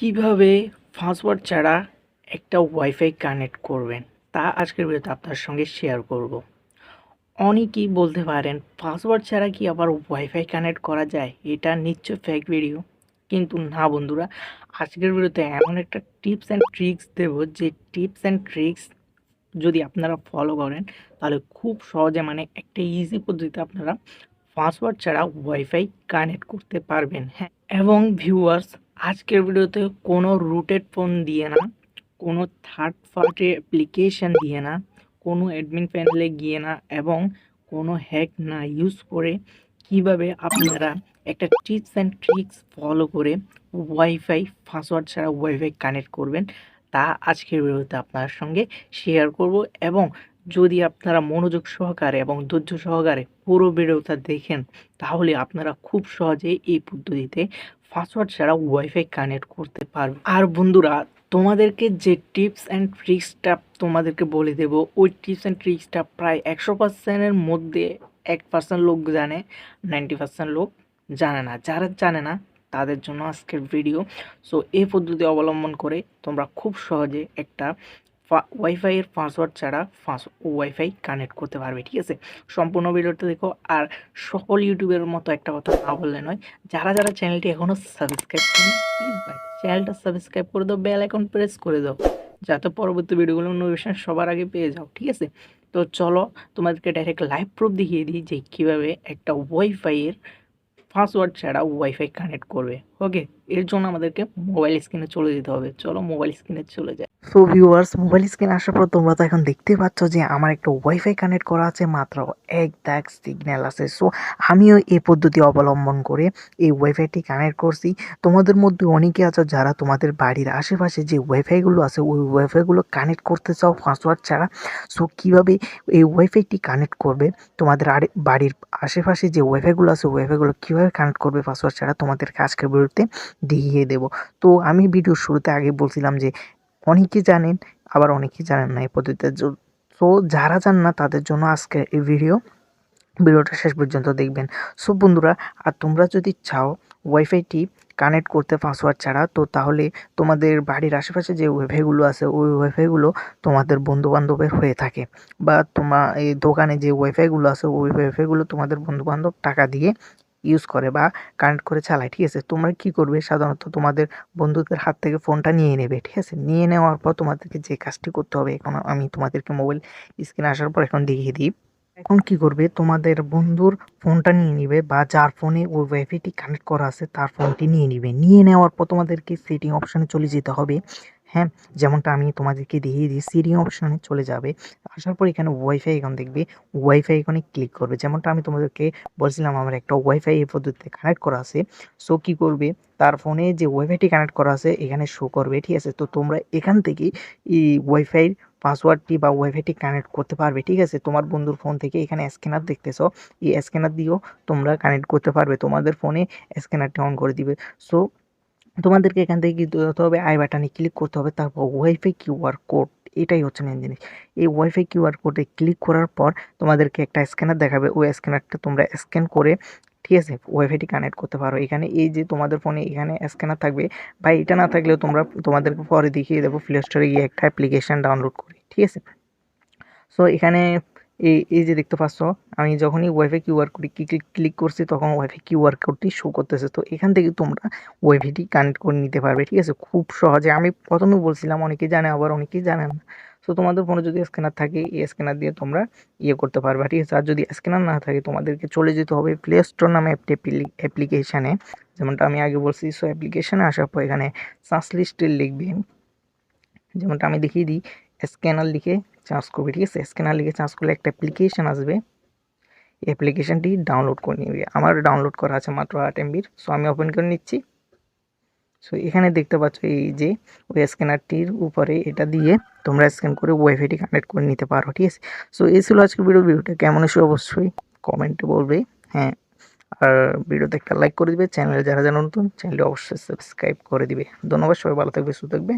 কিভাবে পাসওয়ার্ড ছাড়া একটা ওয়াইফাই কানেক্ট করবেন তা আজকের ভিডিওতে আপনার সঙ্গে শেয়ার করব। অনেকেই বলতে পারেন পাসওয়ার্ড ছাড়া কি আবার ওয়াইফাই কানেক্ট করা যায়, এটা নিশ্চয় ফেক ভিডিও। কিন্তু না বন্ধুরা, আজকের ভিডিওতে এমন একটা টিপস অ্যান্ড ট্রিক্স দেব, যে টিপস অ্যান্ড ট্রিক্স যদি আপনারা ফলো করেন তাহলে খুব সহজে একটা ইজি পদ্ধতিতে আপনারা পাসওয়ার্ড ছাড়া ওয়াইফাই কানেক্ট করতে পারবেন। হ্যাঁ, এবং ভিউয়ার্স, আজকের ভিডিওতে কোনো রুটেড ফোন দিয়ে না, কোনো থার্ড পার্টি অ্যাপ্লিকেশন দিয়ে না, কোনো অ্যাডমিন প্যানেলে গিয়ে না, এবং কোনো হ্যাক না ইউজ করে কিভাবে আপনারা একটা টিপস অ্যান্ড ট্রিক্স ফলো করে ওয়াইফাই পাসওয়ার্ড ছাড়া ওয়াইফাই কানেক্ট করবেন তা আজকের ভিডিওতে আপনার সঙ্গে শেয়ার করব। এবং যদি আপনারা মনোযোগ সহকারে এবং ধৈর্য সহকারে পুরো ভিডিওটা দেখেন তাহলে আপনারা খুব সহজেই এই পদ্ধতিতে পাসওয়ার্ড ছাড়া ওয়াইফাই কানেক্ট করতে পারবেন। আর বন্ধুরা, তোমাদেরকে যে টিপস অ্যান্ড ট্রিক্সটা তোমাদেরকে বলে দেব, ওই টিপস অ্যান্ড ট্রিক্সটা প্রায় 100%-এর মধ্যে 1% লোক জানে, 90% লোক জানে না। যারা জানে না তাদের জন্য আজকের ভিডিও। সো এই পদ্ধতি অবলম্বন করে তোমরা খুব সহজে একটা ওয়াইফাইয়ের পাসওয়ার্ড ছাড়া ওয়াইফাই কানেক্ট করতে পারবে। ঠিক আছে, সম্পূর্ণ ভিডিওটা দেখো। আর সকল ইউটিউবের মতো একটা কথা না বললে নয়, যারা যারা চ্যানেলটি এখনও সাবস্ক্রাইব করেনি প্লিজ ভাই চ্যানেলটা সাবস্ক্রাইব করে দাও, বেল আইকন প্রেস করে দাও, যাতে পরবর্তী ভিডিওগুলোর নোটিফিকেশন সবার আগে পেয়ে যাও। ঠিক আছে, তো চলো তোমাদেরকে ডাইরেক্ট লাইভ প্রুফ দেখিয়ে দিই যে কীভাবে একটা ওয়াইফাইয়ের পাসওয়ার্ড ছাড়া ওয়াইফাই কানেক্ট করবে। ওকে, এর জন্য আমাদেরকে মোবাইল স্ক্রিনে চলে যেতে হবে। চলো মোবাইল স্ক্রিনে চলে যায়। সো ভিউয়ার্স, মোবাইল স্ক্রিনে আসার পর তোমরা তো এখন দেখতে পাচ্ছ যে আমার একটা ওয়াইফাই কানেক্ট করা আছে, মাত্র এক দাগ সিগন্যাল আছে। সো আমিও এই পদ্ধতি অবলম্বন করে এই ওয়াইফাইটি কানেক্ট করছি। তোমাদের মধ্যে অনেকে আছে যারা তোমাদের বাড়ির আশেপাশে যে ওয়াইফাইগুলো আছে ওই ওয়াইফাইগুলো কানেক্ট করতে চাও পাসওয়ার্ড ছাড়া। সো কীভাবে এই ওয়াইফাইটি কানেক্ট করবে, তোমাদের বাড়ির আশেপাশে যে ওয়াইফাইগুলো আছে ওয়াইফাইগুলো কীভাবে কানেক্ট করবে পাসওয়ার্ড ছাড়া, তোমাদেরকে আজকের ভিডিওতে দেখিয়ে দেবো। তো আমি ভিডিওর শুরুতে আগে বলছিলাম যে অনেকে জানেন আবার অনেকে জানেন না এই পদ্ধতিতে। তো যারা জান না তাদের জন্য আজকে এই ভিডিওটা শেষ পর্যন্ত দেখবেন। সো বন্ধুরা, আর তোমরা যদি চাও ওয়াইফাইটি কানেক্ট করতে পাসওয়ার্ড ছাড়া, তো তাহলে তোমাদের বাড়ির আশেপাশে যে ওয়াইফাইগুলো আছে ওই ওয়াইফাইগুলো তোমাদের বন্ধুবান্ধবের হয়ে থাকে, বা তোমার এই দোকানে যে ওয়াইফাইগুলো আছে ওই ওয়াইফাইগুলো তোমাদের বন্ধুবান্ধব টাকা দিয়ে ইউজ করে বা কানেক্ট করে চালায়। ঠিক আছে, তোমরা কি করবে, সাধারণত তোমাদের বন্ধুদের হাত থেকে ফোনটা নিয়ে নেবে। ঠিক আছে, নিয়ে নেওয়ার পর তোমাদেরকে যে কাজটি করতে হবে, এখন আমি তোমাদেরকে মোবাইল স্ক্রিনে আসার পর এখন দেখিয়ে দিই। এখন কি করবে, তোমাদের বন্ধুর ফোনটা নিয়ে নিবে, বা যার ফোনে ওই ওয়াইফাইটি কানেক্ট করা আছে তার ফোনটি নিয়ে নিবে। নিয়ে নেওয়ার পর তোমাদেরকে সেটিং অপশানে চলে যেতে হবে। হ্যাঁ, যেমনটা আমি তোমাদেরকে দেখিয়ে দিই, সেটিং অপশানে চলে যাবে। আসার পর এখানে ওয়াইফাই আইকন দেখবে, ওয়াইফাই আইকনে ক্লিক করবে। যেমনটা আমি তোমাদেরকে বলছিলাম আমার একটা ওয়াইফাই এই পদ্ধতিতে কানেক্ট করা আছে। সো কী করবে, তার ফোনে যে ওয়াইফাইটি কানেক্ট করা আছে এখানে শো করবে। ঠিক আছে, তো তোমরা এখান থেকে এই ওয়াইফাই পাসওয়ার্ডটি বা ওয়াইফাইটি কানেক্ট করতে পারবে। ঠিক আছে, তোমার বন্ধুর ফোন থেকে এখানে স্ক্যানার দেখতেছো, এই স্ক্যানার দিয়েও তোমরা কানেক্ট করতে পারবে। তোমাদের ফোনে স্ক্যানারটি অন করে দিবে। সো তোমাদেরকে এখান থেকে কি করতে হবে, আই বাটনে ক্লিক করতে হবে, তারপর ওয়াইফাই কিউআর কোড, এটাই হচ্ছে মেন জিনিস। এই ওয়াইফাই কিউআর কোডে ক্লিক করার পর তোমাদেরকে একটা স্ক্যানার দেখাবে, ওই স্ক্যানারটা তোমরা স্ক্যান করে ঠিক আছে ওয়াইফাইটি কানেক্ট করতে পারো। এখানে এই যে তোমাদের ফোনে এখানে স্ক্যানার থাকবে, বা এটা না থাকলেও তোমরা তোমাদেরকে পরে দেখিয়ে দেবো প্লে স্টোরে গিয়ে একটা অ্যাপ্লিকেশান ডাউনলোড করে। ঠিক আছে, সো এখানে এই যে দেখতে পাচ্ছ, আমি যখনই ওয়াইফাই কিউআর কোডে ক্লিক করছি তখন ওয়াইফাই কিউআর কোডটি শো করতেছে। তো এখান থেকে তোমরা ওয়াইফাইটি কানেক্ট করে নিতে পারবে। ঠিক আছে, খুব সহজে। আমি প্রথমে বলছিলাম অনেকেই জানে আবার অনেকেই জানে না। সো তোমাদের ফোনে যদি স্ক্যানার থাকে এই স্ক্যানার দিয়ে তোমরা করতে পারবে। ঠিক আছে, আর যদি স্ক্যানার না থাকে তোমাদেরকে চলে যেতে হবে প্লে স্টোর নামে একটি অ্যাপ্লিকেশানে, যেমনটা আমি আগে বলছি। সো অ্যাপ্লিকেশানে আসার পর এখানে সার্চ লিস্টে লিখবে, যেমনটা আমি দেখিয়ে দিই, স্ক্যানার লিখে চার্জ করবে। ঠিক আছে, স্ক্যানার লিখে চার্জ করলে একটা অ্যাপ্লিকেশান আসবে, এই অ্যাপ্লিকেশানটি ডাউনলোড করে নিবে। আমার ডাউনলোড করা আছে মাত্র 8 MB। সো আমি ওপেন করে নিচ্ছি। সো এখানে দেখতে পাচ্ছ এই যে ওই স্ক্যানারটির উপরে এটা দিয়ে তোমরা স্ক্যান করে ওয়াইফাইটি কানেক্ট করে নিতে পারো। ঠিক আছে, সো এই ছিল আজকের ভিডিওটা কেমন হয়েছে অবশ্যই কমেন্টে বলবে। হ্যাঁ, আর ভিডিওতে একটা লাইক করে দিবে, চ্যানেলে যারা যারা নতুন চ্যানেলটি অবশ্যই সাবস্ক্রাইব করে দিবে। ধন্যবাদ, সবাই ভালো থাকবে, সুস্থ থাকবে।